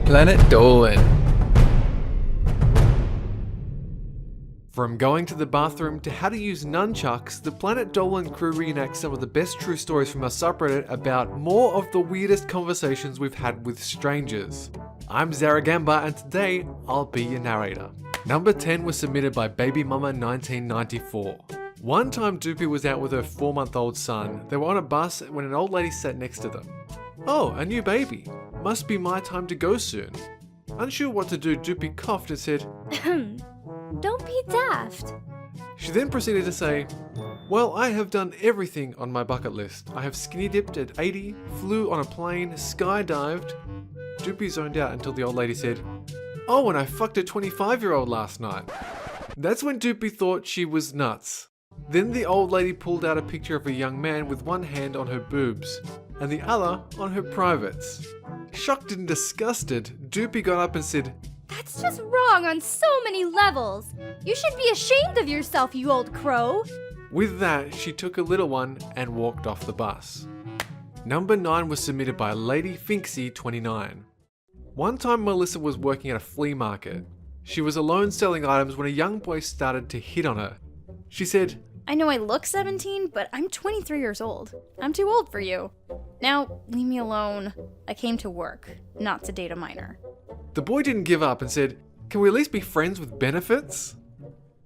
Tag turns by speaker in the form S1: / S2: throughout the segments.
S1: Planet Dolan. From going to the bathroom to how to use nunchucks, the Planet Dolan crew reenacts some of the best true stories from our subreddit about more of the weirdest conversations we've had with strangers. I'm Zaragamba and today I'll be your narrator. Number 10 was submitted by Baby Mama 1994. One time Doopy was out with her 4-month-old son. They were on a bus when an old lady sat next to them. "Oh, a new baby. Must be my time to go soon." Unsure what to do, Doopy coughed and said,
S2: "Don't be daft."
S1: She then proceeded to say, "Well, I have done everything on my bucket list. I have skinny dipped at 80, flew on a plane, skydived." Doopy zoned out until the old lady said, "Oh, and I fucked a 25-year-old last night." That's when Doopy thought she was nuts. Then the old lady pulled out a picture of a young man with one hand on her boobs and the other on her privates. Shocked and disgusted, Doopy got up and said,
S2: "That's just wrong on so many levels. You should be ashamed of yourself, you old crow."
S1: With that, she took a little one and walked off the bus. Number 9 was submitted by Lady Finksy 29. One time Melissa was working at a flea market. She was alone selling items when a young boy started to hit on her. She said,
S3: "I know I look 17, but I'm 23 years old. I'm too old for you. Now, leave me alone. I came to work, not to date a minor."
S1: The boy didn't give up and said, "Can we at least be friends with benefits?"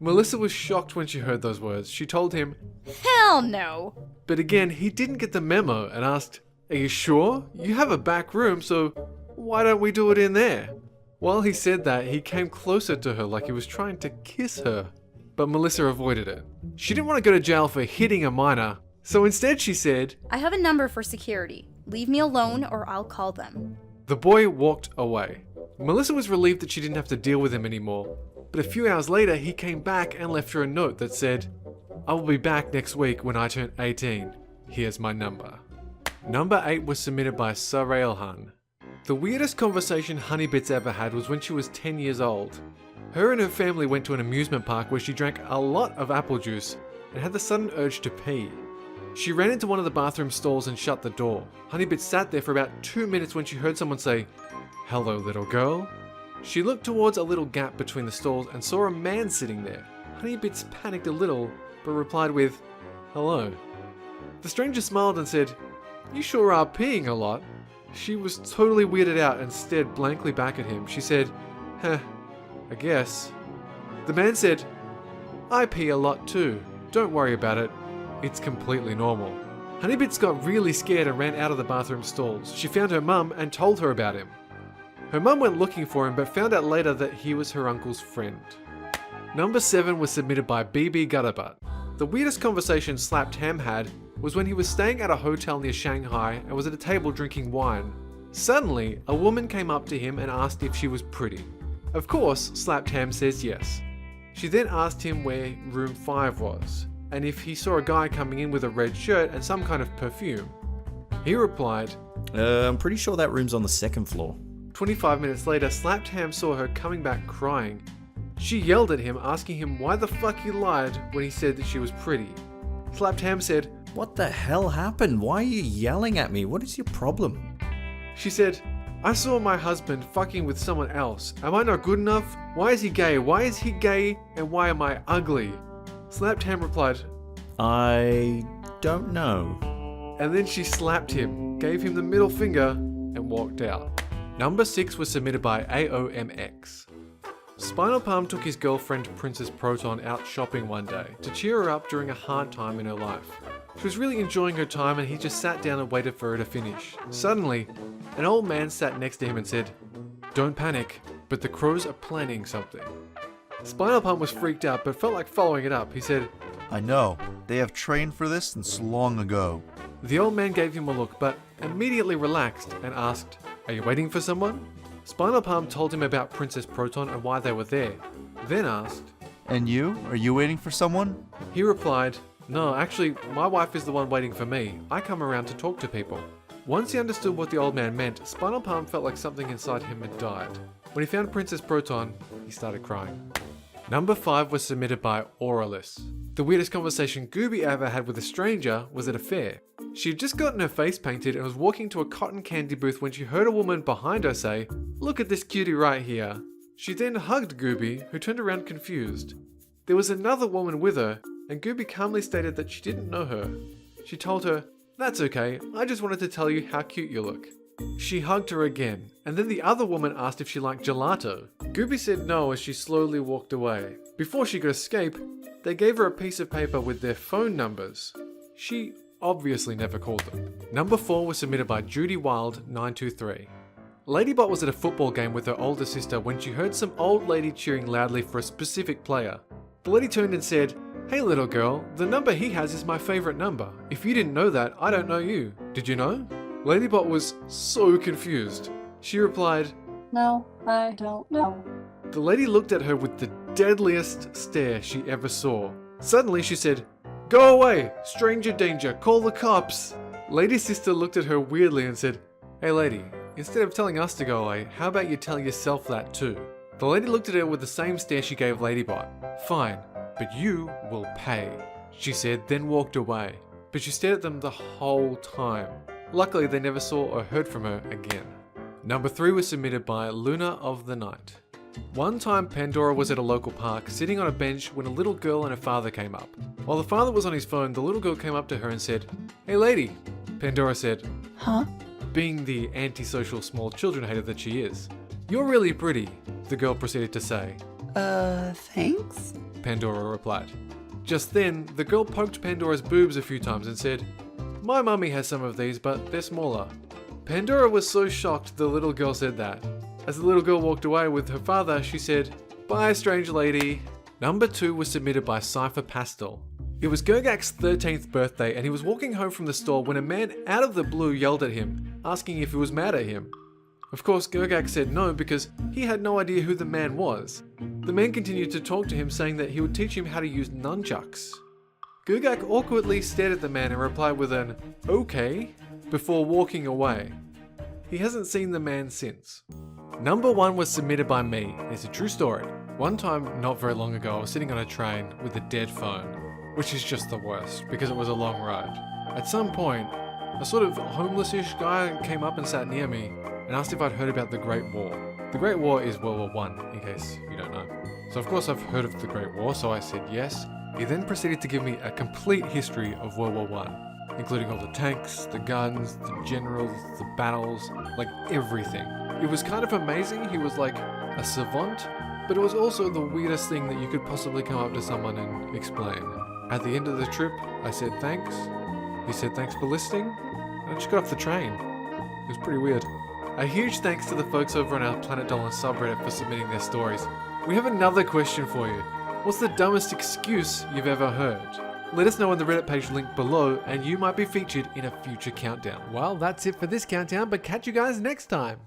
S1: Melissa was shocked when she heard those words. She told him,
S3: Hell no!
S1: but again, he didn't get the memo and asked, "Are you sure? You have a back room, so why don't we do it in there?" While he said that, he came closer to her like he was trying to kiss her. But Melissa avoided it. She didn't want to go to jail for hitting a minor, so instead she said,
S3: I have a number for security. Leave me alone or I'll call them.
S1: The boy walked away. Melissa was relieved that she didn't have to deal with him anymore. But a few hours later, he came back and left her a note that said, "I will be back next week when I turn 18. Here's my number." Number 8 was submitted by Sarailhan. The weirdest conversation Honeybits ever had was when she was 10 years old. Her and her family went to an amusement park where she drank a lot of apple juice and had the sudden urge to pee. She ran into one of the bathroom stalls and shut the door. Honeybits sat there for about 2 minutes when she heard someone say, "Hello, little girl." She looked towards a little gap between the stalls and saw a man sitting there. Honeybits panicked a little, but replied with, "Hello." The stranger smiled and said, "You sure are peeing a lot." She was totally weirded out and stared blankly back at him. She said, "Heh, I guess." The man said, "I pee a lot too. Don't worry about it. It's completely normal." Honeybits got really scared and ran out of the bathroom stalls. She found her mum and told her about him. Her mum went looking for him but found out later that he was her uncle's friend. Number 7 was submitted by Bbgutterbutt. The weirdest conversation Slapped Ham had was when he was staying at a hotel near Shanghai and was at a table drinking wine. Suddenly, a woman came up to him and asked if she was pretty. Of course, Slapped Ham says yes. She then asked him where room 5 was, and if he saw a guy coming in with a red shirt and some kind of perfume. He replied,
S4: I'm pretty sure that room's on the 2nd floor.
S1: 25 minutes later, Slapped Ham saw her coming back crying. She yelled at him, asking him why the fuck he lied when he said that she was pretty. Slapped Ham said,
S4: What the hell happened? Why are you yelling at me? What is your problem?
S1: She said, "I saw my husband fucking with someone else. Am I not good enough? Why is he gay? Why is he gay? And why am I ugly?" Slapped Ham replied,
S4: I don't know.
S1: and then she slapped him, gave him the middle finger, and walked out. Number 6 was submitted by AOMX. Spinal Palm took his girlfriend Princess Proton out shopping one day to cheer her up during a hard time in her life. She was really enjoying her time and he just sat down and waited for her to finish. Suddenly, an old man sat next to him and said, "Don't panic, but the crows are planning something." Spinal Palm was freaked out but felt like following it up. He said,
S5: I know. They have trained for this since long ago.
S1: The old man gave him a look but immediately relaxed and asked, "Are you waiting for someone?" Spinal Palm told him about Princess Proton and why they were there, then asked,
S5: And you? Are you waiting for someone?
S1: He replied, "No, actually, my wife is the one waiting for me. I come around to talk to people." Once he understood what the old man meant, Spinal Palm felt like something inside him had died. When he found Princess Proton, he started crying. Number 5 was submitted by AURALYSS. The weirdest conversation Gooby ever had with a stranger was at a fair. She had just gotten her face painted and was walking to a cotton candy booth when she heard a woman behind her say, "Look at this cutie right here." She then hugged Gooby, who turned around confused. There was another woman with her, and Gooby calmly stated that she didn't know her. She told her, "That's okay, I just wanted to tell you how cute you look." She hugged her again, and then the other woman asked if she liked gelato. Gooby said no as she slowly walked away. Before she could escape, they gave her a piece of paper with their phone numbers. She obviously never called them. Number 4 was submitted by Judy Wild 923. Ladybot was at a football game with her older sister when she heard some old lady cheering loudly for a specific player. The lady turned and said, "Hey little girl, the number he has is my favorite number. If you didn't know that, I don't know you. Did you know?" Ladybot was so confused. She replied,
S6: No, I don't know.
S1: The lady looked at her with the deadliest stare she ever saw. Suddenly she said, "Go away! Stranger danger! Call the cops!" Lady's sister looked at her weirdly and said, "Hey lady, instead of telling us to go away, how about you tell yourself that too?" The lady looked at her with the same stare she gave Ladybot. "Fine, but you will pay," she said, then walked away. But she stared at them the whole time. Luckily, they never saw or heard from her again. Number 3 was submitted by Luna of the Night. One time, Pandora was at a local park, sitting on a bench when a little girl and her father came up. While the father was on his phone, the little girl came up to her and said, "Hey lady." Pandora said,
S6: Huh?
S1: being the antisocial small children hater that she is. "You're really pretty," the girl proceeded to say.
S6: Thanks?
S1: Pandora replied. Just then, the girl poked Pandora's boobs a few times and said, "My mummy has some of these, but they're smaller." Pandora was so shocked the little girl said that. As the little girl walked away with her father, she said, "Bye, strange lady." Number 2 was submitted by cipherpastel. It was Gergak's 13th birthday and he was walking home from the store when a man out of the blue yelled at him, asking if he was mad at him. Of course, Gergak said no because he had no idea who the man was. The man continued to talk to him, saying that he would teach him how to use nunchucks. Gergak awkwardly stared at the man and replied with an "okay" before walking away. He hasn't seen the man since. Number 1 was submitted by me. It's a true story. One time, not very long ago, I was sitting on a train with a dead phone, which is just the worst because it was a long ride. At some point, a sort of homeless-ish guy came up and sat near me and asked if I'd heard about the Great War. The Great War is World War I, in case you don't know. So of course I've heard of the Great War, so I said yes. He then proceeded to give me a complete history of World War I, including all the tanks, the guns, the generals, the battles, like everything. It was kind of amazing. He was like a savant, but it was also the weirdest thing that you could possibly come up to someone and explain. At the end of the trip, I said thanks. He said thanks for listening, and I just got off the train. It was pretty weird. A huge thanks to the folks over on our Planet Dolan subreddit for submitting their stories. We have another question for you. What's the dumbest excuse you've ever heard? Let us know on the Reddit page linked below and you might be featured in a future countdown. Well, that's it for this countdown, but catch you guys next time.